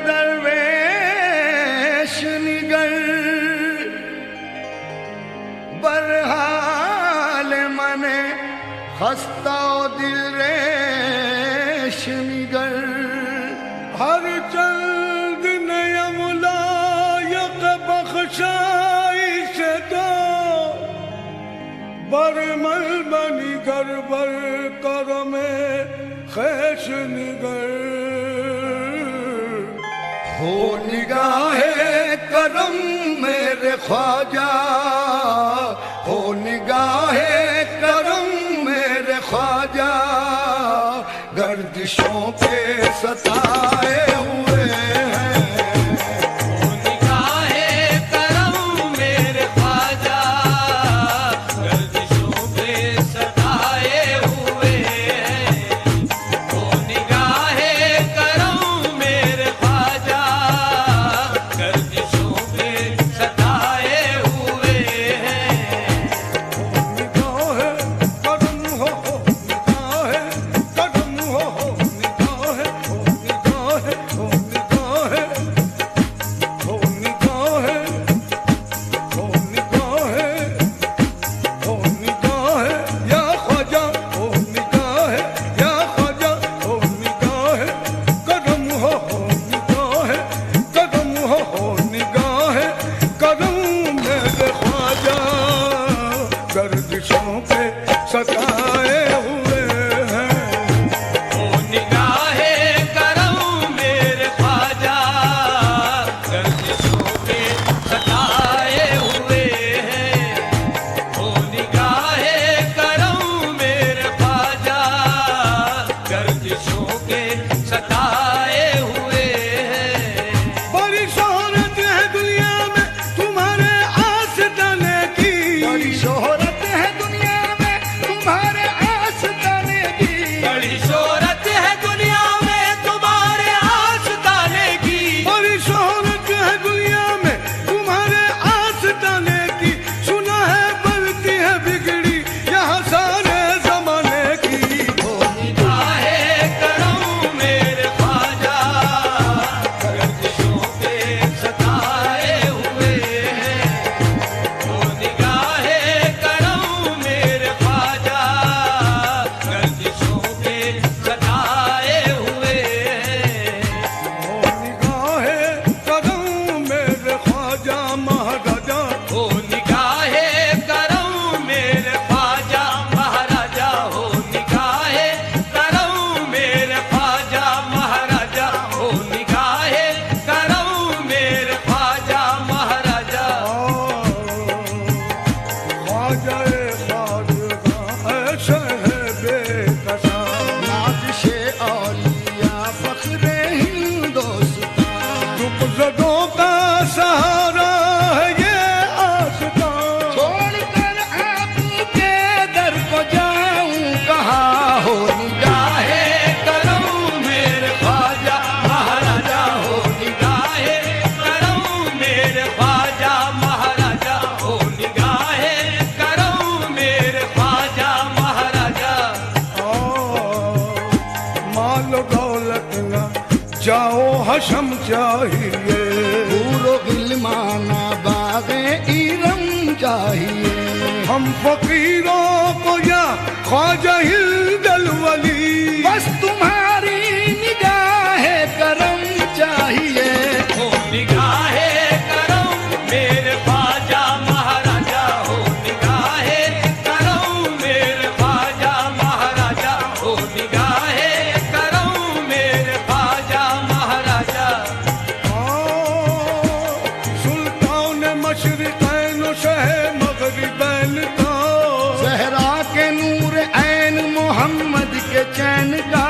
दरवेश निगर बरहाल मने खस्ता दिल रेश निगर हर चंद नया मुलायक बख्शाई से दो बरमल बनी गर बर कर में खैश निगर हो निगाहे करम मेरे ख्वाजा हो निगाहे करम मेरे ख्वाजा गर्दिशों के सताए हुए हैं हो निगाहे करम मेरे ख्वाजा गर्दिशों पे सताए हुए हैं हो निगाहे करम मेरे ख्वाजा गर्दिशों पे सताए हुए हैं निगाहे करम हो निगाहे करम हो निगाहे हो निगाहे हो निगाहे हो निगाहे हो निगाहे या ख्वाजा हो निगाहे या ख्वाजा हो निगाहे करम हो निगाहे करम हो निगाहे करम मेरे ख्वाजा गर्दिशों पे सताए हुए हैं हो निगाहे करम मेरे ख्वाजा गर्दिशों पे सताए हुए हैं हो निगाहे करम मेरे ख्वाजा गर्दिशों के सताए हुए हैं बड़ी शोहरत है दुनिया में तुम्हारे आस्ताने की बड़ी शोहरत है दुनिया में तुम्हारे आस्ताने की बड़ी शोहरत है दुनिया में तुम्हारे आस्ताने की बड़ी शोहरत है दुनिया में तुम्हारे आस्ताने की सुना है बनती है बिगड़ी यहाँ सारे जमाने की हो निगाहे करम मेरे ख्वाजा गर्दिशों पे सताए हुए हैं हो निगाहे करम मेरे ख्वाजा गर्दिशों पे सताए हुए हैं निगाहे कदम मेरे ख्वाजा महाराजा हो निगाहे करम मेरे ख्वाजा महाराजा हो निगाहे करम मेरे ख्वाजा महाराजा हो निगाहे करम मेरे ख्वाजा महाराजा ख्वाजा ख्वाजा ऐसे है बेकसा नाज़िशे औलिया फ़ख्रे हिंदुस्तान दुपज़दों का सहारा है ये आस्तां छोड़कर आपके दर को जाऊं कहाँ हो निगाहे करम मेरे ख्वाजा महाराजा हो निगाहे करम मेरे ख्वाजा महाराजा हो निगाहे करम मेरे ख्वाजा महाराजा माल दौलत न जाओ हशम चाहिए पूरो गिलमाना बागे इरम चाहिए हम फकीरों को या ख्वाजा हिंदल वली बस तुम्हारी निगाहे करम चाहिए हो निगाहे करम मेरे ख्वाजा महाराजा हो निगाहे करम मेरे ख्वाजा महाराजा हो निगाहे करम मेरे ख्वाजा महाराजा सुल्तान मशरिकैन शह मगरिबैन का ज़हरा के नूर ऐन मोहम्मद के चैन का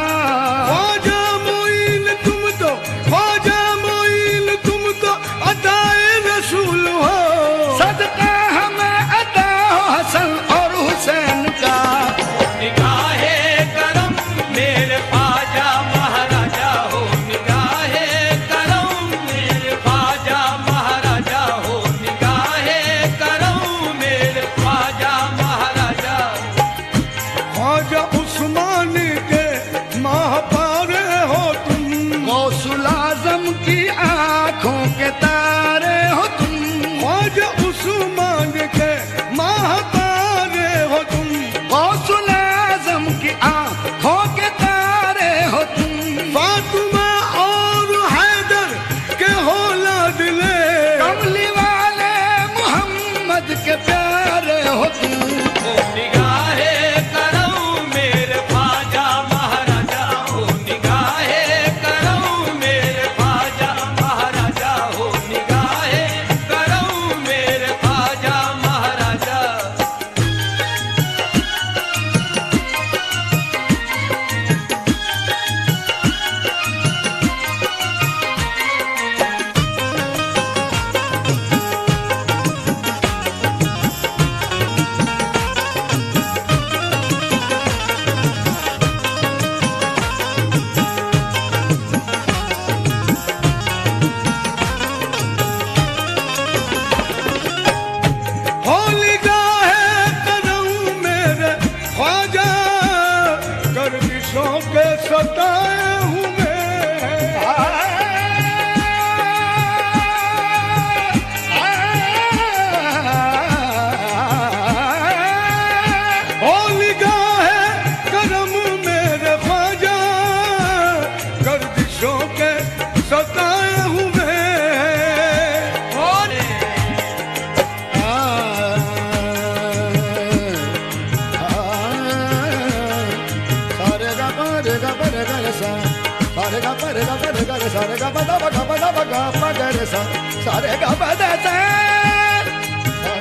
रे सा रे गा प दा प गा प दा प गा प ग रे सा सा रे गा प दा सा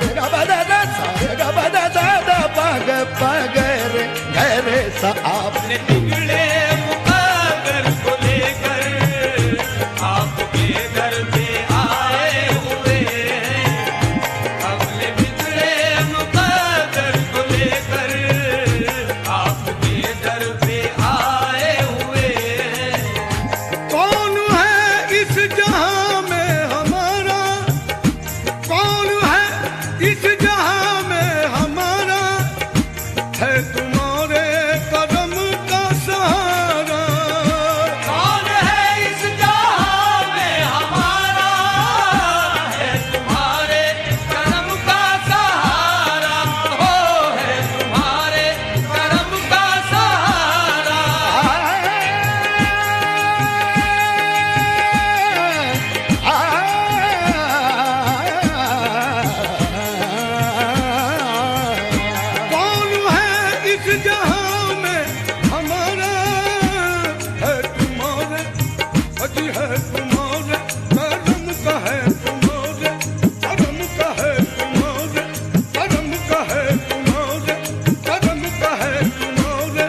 रे गा प दा दा सा रे गा प दा दा दा प ग रे सा आपने बिगड़े मुकद्दर को लेकर आपके दर पे आए हुए हमने बिगड़े मुकद्दर को लेकर आपके दर पे आए हुए कौन है इस जहां में हमारा, कौन है इस जहां में हमारा, है तुम्हारे कदम का सहारा। कौन है इस जहां में हमारा है तुम्हारे करम का सहारा हो है तुम्हारे करम का सहारा कौन है इस जहां में हमारा, है तुम्हारे अजी है तुम्हारे करम का, है तुम्हारे करम का, है तुम्हारे करम का, है तुम्हारे करम का, है तुम्हारे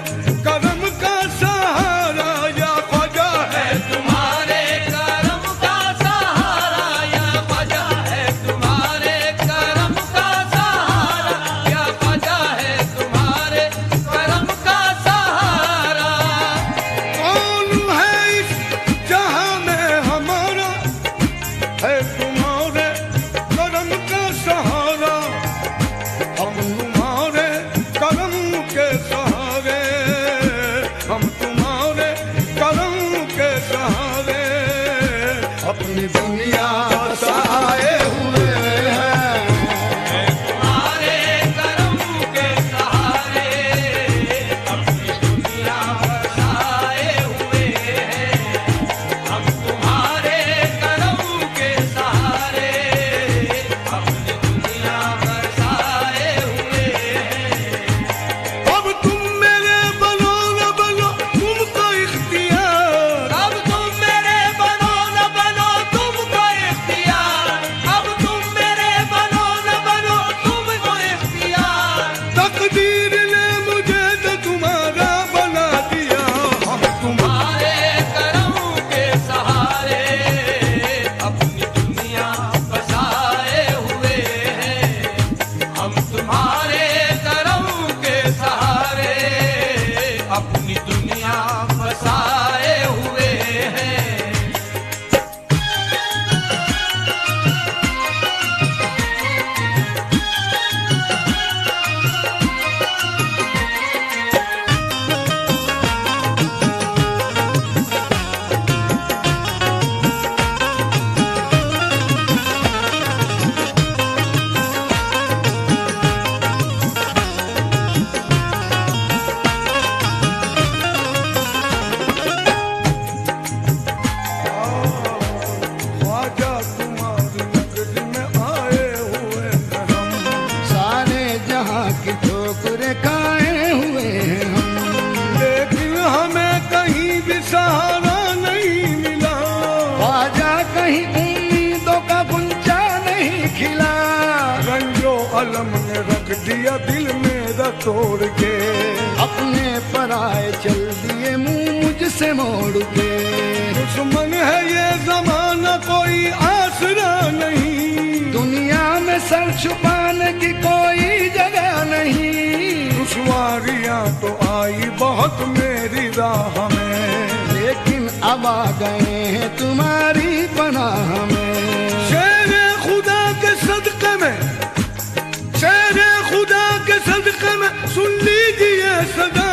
करम का सहारा या ख्वाजा है। है तुम्हारे करम का सहारा या ख्वाजा है तुम्हारे करम का सहारा या ख्वाजा है तुम्हारे करम का सहारा कौन है इस जहां में हमारा, है तुम्हारे करम का सहारा। हम तुम्हारे करम के सहारे, हम तुम्हारे करम के सहारे अपनी दुनिया बसाए हुए हैं। तुम्हारे करम के सहारे अपनी दुनिया बसाए हुए हैं हम तुम्हारे करम के सहारे अपनी दुनिया बसाए हुए हैं अब तुम मेरे बनो न बनो तुमको इख्तियार, अब तुम मेरे बनो न बनो तुमको इख्तियार अब तुम मेरे बनो न बनो तुमको इख्तियार तकदीर ने मुझे तो तुम्हारा बना दिया। हम तुम्हारे करम के सहारे अपनी दुनिया बसाए हुए हैं हम तुम्हारे करम के सहारे अपनी दुनिया बसाए हुए हैं ख्वाजा तुम्हारी नगरी में आए हुए हैं हम, सारे जहां की ठोकरें खाए हुए हैं हम लेकिन हमें कहीं भी सहारा नहीं मिला। ख्वाजा कहीं उम्मीदों का गुंजा नहीं खिला रंजो अलम ने रख दिया दिल मेरा तोड़ के, अपने पराए चल दिए मुंह मुझसे मोड़ के दुश्मन है ये जमाना कोई आसरा नहीं। दुनिया में सर छुपाने की कोई जगह नहीं दुश्वारियां तो आई बहुत मेरी राह में, लेकिन अब आ गए हैं तुम्हारी पनाह में शेर खुदा के सदक़े में, शेर खुदा के सदक़े में सुन लीजिए सदा।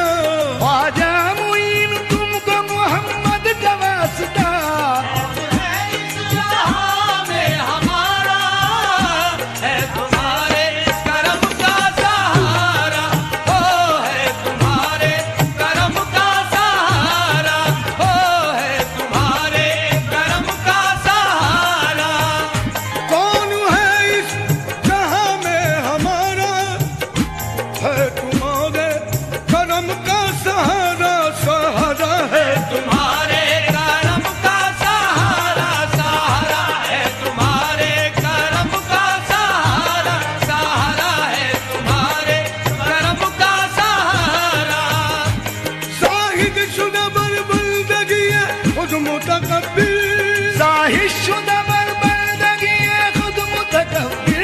ख्वाजा मुईन तुमको मोहम्मद का वास्ता है इस जहां में हमारा है तुम्हारे करम का सहारा हो है तुम्हारे करम का सहारा हो है तुम्हारे करम का सहारा शुदा बर्बादगी खुद मुतकब्बिर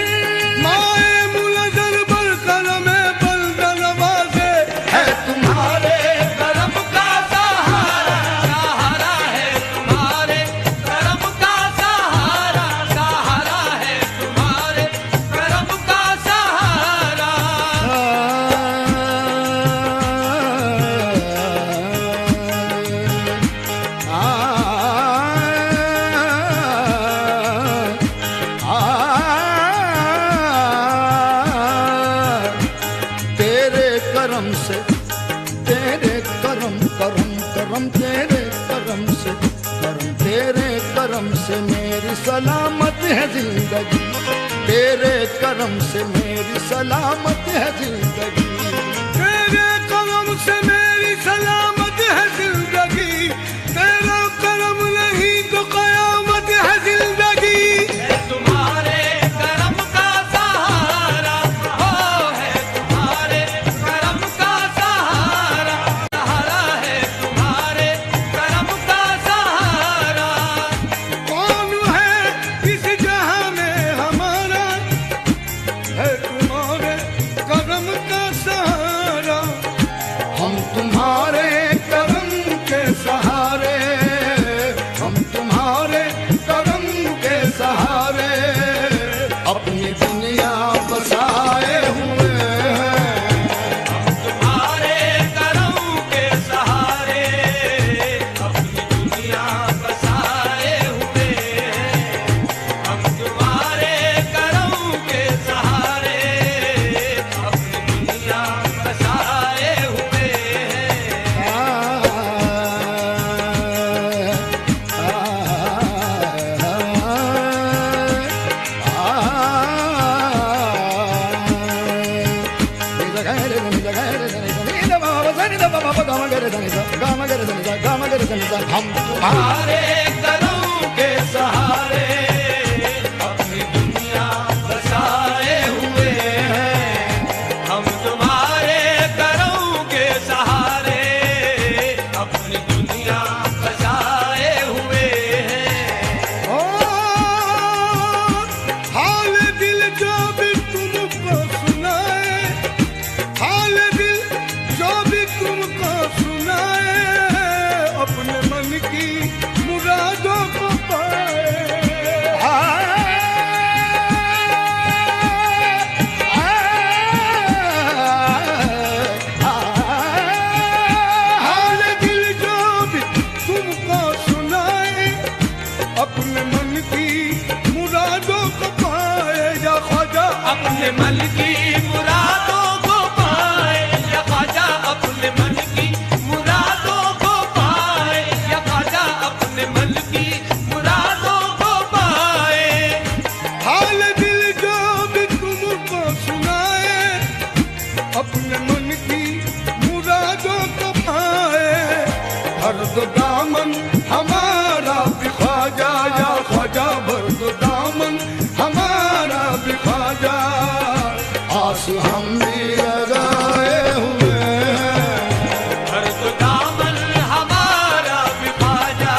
माए मुलजर बर करम बल दरवाजे है तुम्हारे करम का सहारा सहारा है तुम्हारे करम का सहारा सहारा है तुम्हारे करम का सहारा तेरे करम से तेरे करम करम करम तेरे करम से करम तेरे करम से मेरी सलामत है जिंदगी तेरे करम से मेरी सलामत है जिंदगी तेरे करम से मेरी सलामत है जिंदगी तेरा करम नहीं तो कयामत है जिंदगी है तुम्हारे करम का सहारा हो है तुम्हारे करम का सहारा सहारा है तुम्हारे करम का सहारा कौन है इस जहां में हमारा है तुम्हारे करम का सहारा हम तुम्हारे करम के सहारे हम तुम्हारे करम के सहारे अपनी दुनिया बसाए हुए हैं तुम्हारे करम के सहारे अपनी दुनिया बसाए हुए हैं हम तुम्हारे करम के सहारे अपनी दुनिया बसाए हुए हैं हम तुम्हारे तुम्हारे करम के सहारे अपनी दुनिया बसाए हुए हैं हम तुम्हारे करम के सहारे अपनी दुनिया बसाए हुए हैं ओ हाल दिल जो भी तुमको सुनाए हाल दिल जो भी तुमको सुनाए अपने मन की मुरादों को पाए हाल दिल जो भी तुमको सुनाए अपने मन की मुरादों को पाए या ख्वाजा अपने मन की मुरादों को पाए या ख्वाजा अपने मन की मुरादों को पाए या ख्वाजा अपने मन की मुरादों को पाए हाल दिल जो भी तुमको सुनाए अपने मन की मुरादों को पाए भर दो दामन हमारा भी ख्वाजा या ख्वाजा भर दो दामन हमारा भी ख्वाजा आस हम भी लगाए हुए हैं हर तो दामन हमारा भी ख्वाजा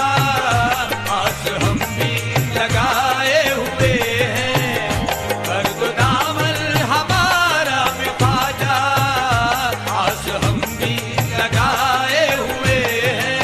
आस हम भी लगाए हुए हैं हर तो दामन हमारा भी ख्वाजा आस हम भी लगाए हुए हैं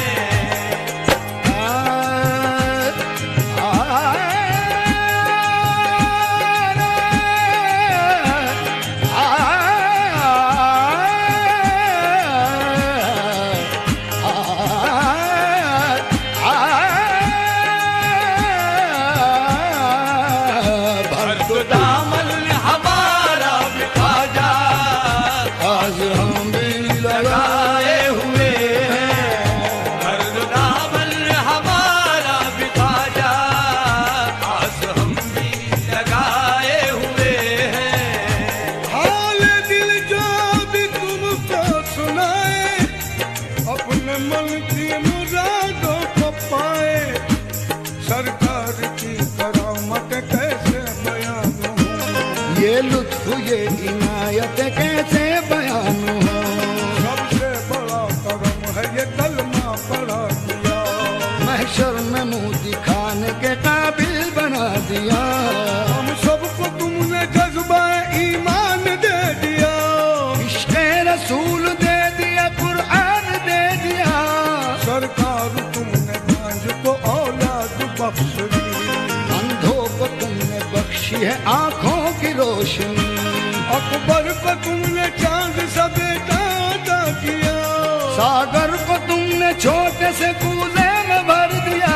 भर तो दामन हमारा भी ख्वाजा आज हम भी लगाए हुए हैं हर तो दामन हमारा भी ख्वाजा आस हम भी लगाए हुए हैं हाल दिल जो भी तुमको सुनाए अपने मन की मुरादों को पाए सरकार की करामत कैसे बयान हो ये लुत्फ ये इनायत कैसे बयान हो सबसे बड़ा करम है ये कलमा पढ़ा दिया महशर में मुंह दिखाने के काबिल बांसुरी। अंधों को तुमने बख्शी है आंखों की रोशनी, अकबर को तुमने चांद सा बेटा अता किया, सागर को तुमने छोटे से कूजे में भर दिया,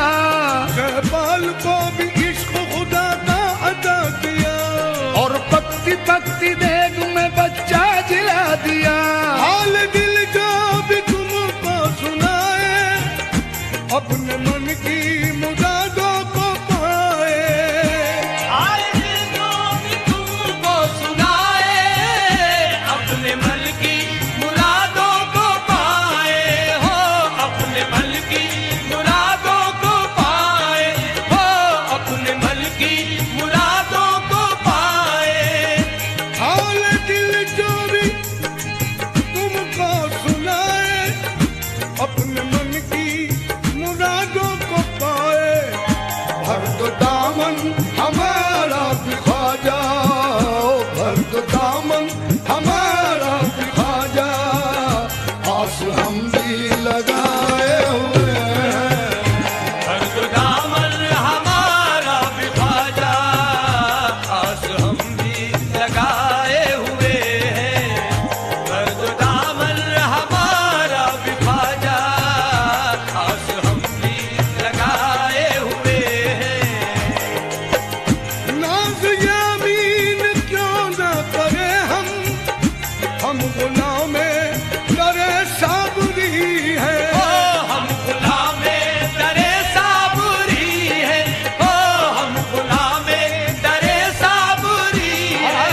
सहपाल को भी इश्क खुदा का अता किया, और पकती पकती देग में बच्चा जिला दिया। हाल दिल जो भी तुमको सुनाए, अपने मन की मुरादों को पाए। आए दिल जो भी तुमको सुनाए, अपने मन की मुरादों को पाए हो, अपने मन की मुरादों को पाए हो, अपने मन की मुरादों को पाए। हाल दिल जो भी तुमको सुनाए, अपने मन की मुरादों को पाए। भर दो दामन हमारा भी ख्वाजा, भर दो दामन हमारा भी ख्वाजा, आस हम भी लगाए हुए हैं। भर दो दामन हमारा भी ख्वाजा, आस हम भी लगाए हुए हैं। भर दो दामन हमारा भी ख्वाजा, आस हम भी लगाए हुए हैं। नाज यामीन क्यों न करे हम गुलामे करे साबरी है। ओ हम गुलामे दरे साबरी है, ओ हम गुलामे दरे साबरी है।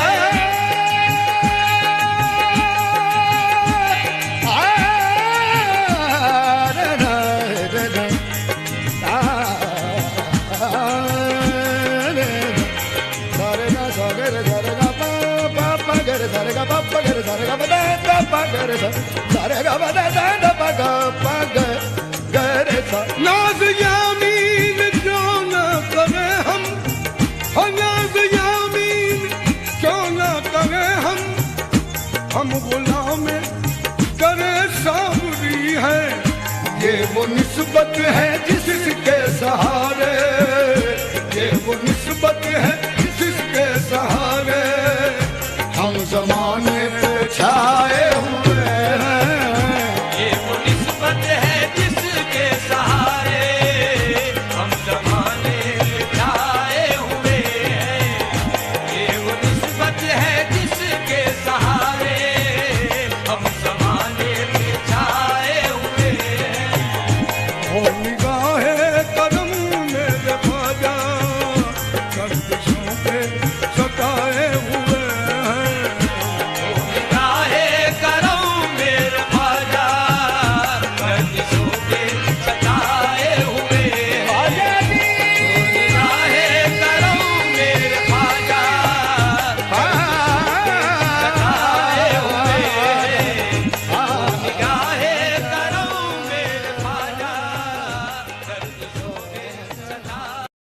नाज यामीन क्यों न करे हम, नाज यामीन क्यों न करे हम गुलामे करे साबरी है। ये वो निस्बत है जिसके सहारे